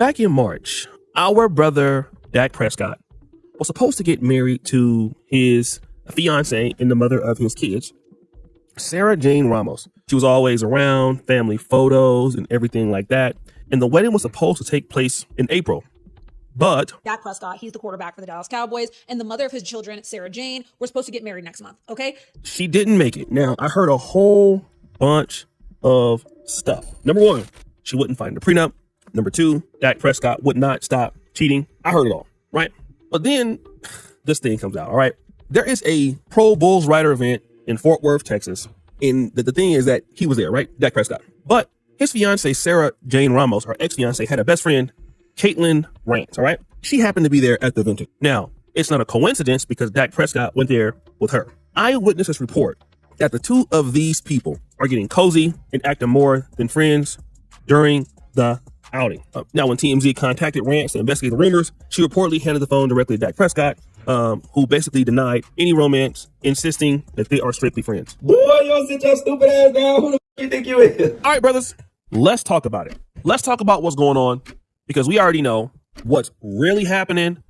Back in March, our brother Dak Prescott was supposed to get married to his fiance and the mother of his kids, Sarah Jane Ramos. She was always around, family photos and everything like that. And the wedding was supposed to take place in April. But Dak Prescott, he's the quarterback for the Dallas Cowboys, and the mother of his children, Sarah Jane, we're supposed to get married next month, okay? she didn't make it. Now, I heard a whole bunch of stuff. Number one, she wouldn't find the prenup. Number two, Dak Prescott would not stop cheating. I heard it all, right? But then this thing comes out, all right? There is a Pro Bulls Rider event in Fort Worth, Texas. And the thing is that he was there, right? Dak Prescott. But his fiance, Sarah Jane Ramos, her ex-fiance, had a best friend, Caitlin Rance, all right? She happened to be there at the event. Now, it's not a coincidence because Dak Prescott went there with her. Eyewitnesses report that the two of these people are getting cozy and acting more than friends during the outing. Now, when TMZ contacted Rance to investigate the rumors, she reportedly handed the phone directly to Dak Prescott, who basically denied any romance, insisting that they are strictly friends. Boy, you don't sit your stupid ass down. Who the f*** you think you is? All right, brothers, let's talk about it. Let's talk about what's going on because we already know what's really happening.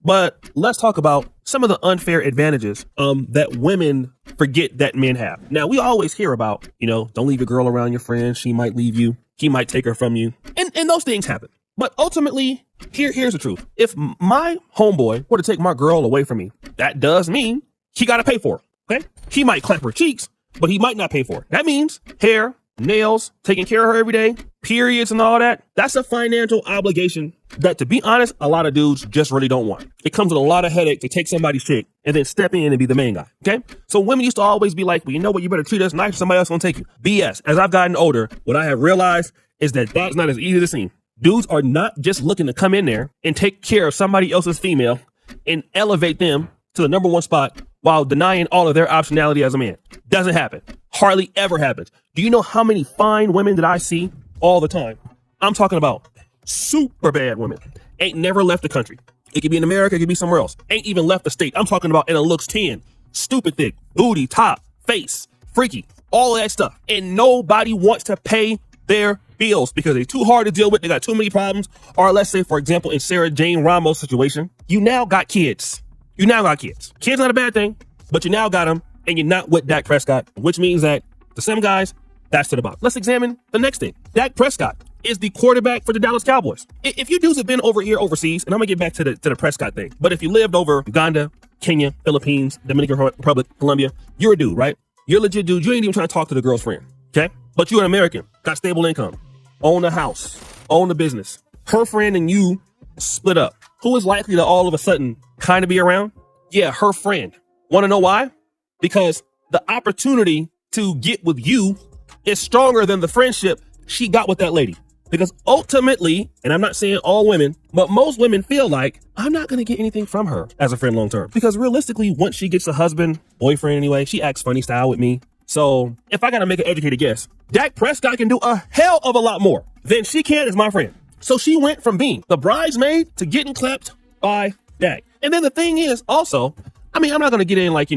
But let's talk about some of the unfair advantages that women forget that men have. Now, we always hear about, don't leave your girl around your friends. She might leave you. He might take her from you. And those things happen. But ultimately, here's the truth. If my homeboy were to take my girl away from me, that does mean he got to pay for her. Okay? He might clap her cheeks, but he might not pay for it. That means hair, nails, taking care of her every day, periods and all that. That's a financial obligation that, to be honest, a lot of dudes just really don't want. It comes with a lot of headache to take somebody's chick and then step in and be the main guy. Okay? So women used to always be like, well, you know what? You better treat us nice. Somebody else gonna take you. BS. As I've gotten older, what I have realized is that that's not as easy to see. Dudes are not just looking to come in there and take care of somebody else's female and elevate them to the number one spot while denying all of their optionality as a man. Doesn't happen. Hardly ever happens. Do you know how many fine women that I see all the time? I'm talking about super bad women. Ain't never left the country. It could be in America, it could be somewhere else. Ain't even left the state. I'm talking about in a looks 10. Stupid thick, booty, top, face, freaky, all of that stuff. And nobody wants to pay their bills because they're too hard to deal with. They got too many problems. Or let's say, for example, in Sarah Jane Ramos' situation, you now got kids. You now got kids. Kids not a bad thing, but you now got them and you're not with Dak Prescott, which means that the same guys, that's to the bottom. Let's examine the next thing. Dak Prescott is the quarterback for the Dallas Cowboys. If you dudes have been over here overseas, and I'm gonna get back to the Prescott thing, but if you lived over Uganda, Kenya, Philippines, Dominican Republic, Colombia, you're a dude, right? You're a legit dude. You ain't even trying to talk to the girl's friend, okay? But you're an American, got stable income, own a house, own a business. Her friend and you split up. Who is likely to all of a sudden kind of be around? Yeah, her friend. Want to know why? Because the opportunity to get with you is stronger than the friendship she got with that lady. Because ultimately, and I'm not saying all women, but most women feel like I'm not going to get anything from her as a friend long term. Because realistically, once she gets a husband, boyfriend anyway, she acts funny style with me. So if I got to make an educated guess, Dak Prescott can do a hell of a lot more than she can as my friend. So she went from being the bridesmaid to getting clapped by Dak. And then the thing is also, I mean, I'm not going to get in like,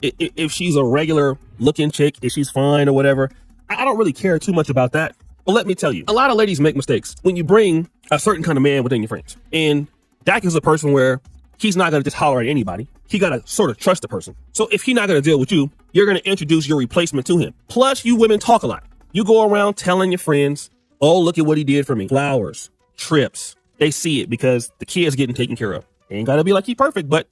if she's a regular looking chick, if she's fine or whatever. I don't really care too much about that. But let me tell you, a lot of ladies make mistakes when you bring a certain kind of man within your friends. And Dak is a person where he's not going to just holler at anybody. He got to sort of trust the person. So if he's not going to deal with you, you're going to introduce your replacement to him. Plus, you women talk a lot. You go around telling your friends, oh, look at what he did for me. Flowers, trips. They see it because the kid's getting taken care of. Ain't got to be like he perfect, but,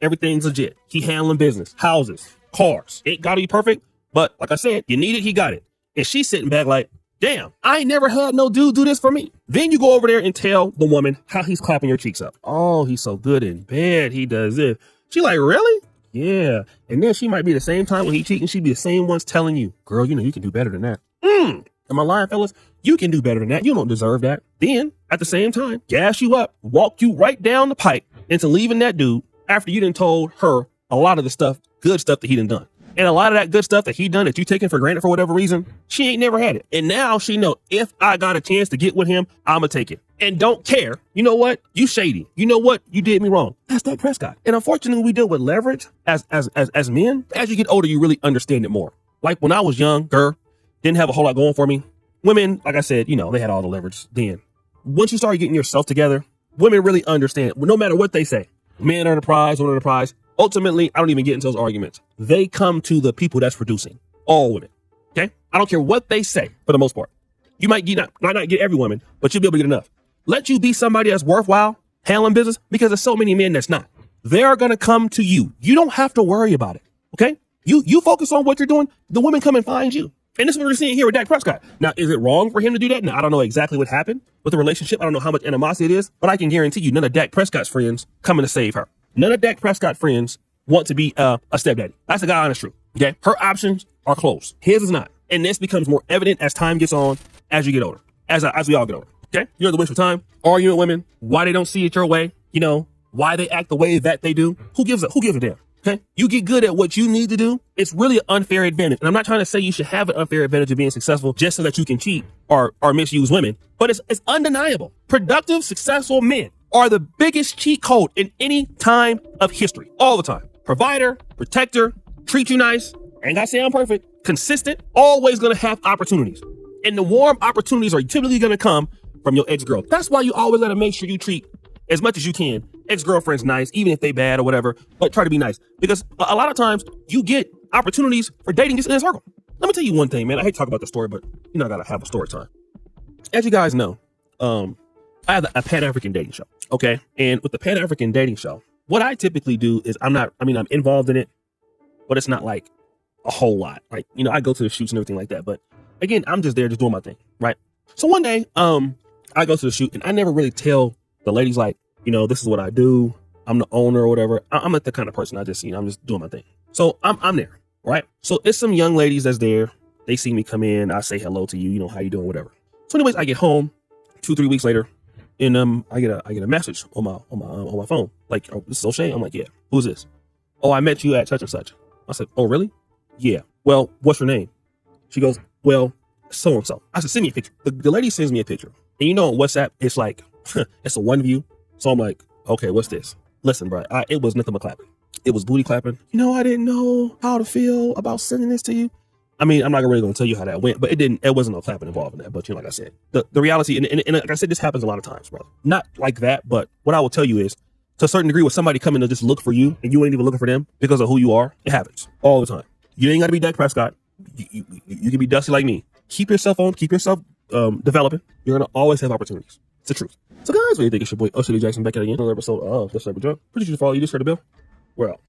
everything's legit. He handling business, houses, cars. Ain't got to be perfect, but like I said, you need it, he got it. And she's sitting back like, damn, I ain't never had no dude do this for me. Then you go over there and tell the woman how he's clapping your cheeks up. Oh, he's so good in bed. He does this. She like, really? Yeah. And then she might be the same time when he cheating, she be the same ones telling you, girl, you can do better than that. Am I lying, fellas? You can do better than that. You don't deserve that. Then, at the same time, gas you up, walk you right down the pipe into leaving that dude after you done told her a lot of the stuff, good stuff that he done. And a lot of that good stuff that he done that you taking for granted for whatever reason, she ain't never had it. And now she know if I got a chance to get with him, I'ma take it. And don't care. You know what? You shady. You know what? You did me wrong. That's Dak Prescott. And unfortunately, we deal with leverage as men. As you get older, you really understand it more. Like when I was younger, didn't have a whole lot going for me. Women, like I said, they had all the leverage then. once you start getting yourself together, women really understand, no matter what they say, men are the prize, women are the prize. Ultimately, I don't even get into those arguments. They come to the people that's producing. All women. Okay? I don't care what they say for the most part. You might not get every woman, but you'll be able to get enough. Let you be somebody that's worthwhile handling business, because there's so many men that's not. They're going to come to you. You don't have to worry about it. Okay? You focus on what you're doing. The women come and find you. And this is what we're seeing here with Dak Prescott. Now, is it wrong for him to do that? Now, I don't know exactly what happened with the relationship. I don't know how much animosity it is, but I can guarantee you none of Dak Prescott's friends coming to save her. None of Dak Prescott friends want to be a stepdaddy. That's the God honest truth. Okay? Her options are closed. His is not. And this becomes more evident as time gets on, as you get older, as we all get older. Okay? You know the waste of time, arguing with women, why they don't see it your way, you know, why they act the way that they do. Who gives a damn? Okay? You get good at what you need to do. It's really an unfair advantage. And I'm not trying to say you should have an unfair advantage of being successful just so that you can cheat or misuse women, but it's undeniable. Productive, successful men are the biggest cheat code in any time of history. All the time. Provider, protector, treat you nice. Ain't gotta say I'm perfect. Consistent, always gonna have opportunities. And the warm opportunities are typically gonna come from your ex-girl. That's why you always gotta make sure you treat as much as you can ex-girlfriends nice, even if they bad or whatever, but try to be nice. Because a lot of times you get opportunities for dating just in a circle. Let me tell you one thing, man. I hate to talk about the story, but I gotta have a story time. As you guys know, I have a Pan-African dating show, okay? And with the Pan-African dating show, what I typically do is I'm involved in it, but it's not like a whole lot. Like, I go to the shoots and everything like that. But again, I'm just there just doing my thing, right? So one day, I go to the shoot and I never really tell the ladies like, this is what I do. I'm the owner or whatever. I'm not the kind of person. I'm just doing my thing. So I'm there, right? So it's some young ladies that's there. They see me come in. I say hello to you. How you doing, whatever. So anyways, I get home 2-3 weeks later and I get a message on my phone. Like, oh, this is Oshay? I'm like, yeah. Who's this? Oh, I met you at such and such. I said, oh, really? Yeah. Well, what's your name? She goes, well, so-and-so. I said, send me a picture. The lady sends me a picture. And on WhatsApp, it's like, it's a one view. So I'm like, okay, what's this? Listen, bro, it was nothing but clapping. It was booty clapping. I didn't know how to feel about sending this to you. I'm not really going to tell you how that went, but it wasn't no clapping involved in that. But like I said, the reality, and like I said, this happens a lot of times, brother. Not like that, but what I will tell you is, to a certain degree, with somebody coming to just look for you and you ain't even looking for them because of who you are, it happens all the time. You ain't got to be Dak Prescott. You can be dusty like me. Keep yourself developing. You're going to always have opportunities. It's the truth. So guys, what do you think? It's your boy Oshay Duke Jackson back at again. Another episode of The Cyber Drunk. Pretty sure you follow. You just heard the bell. We're out.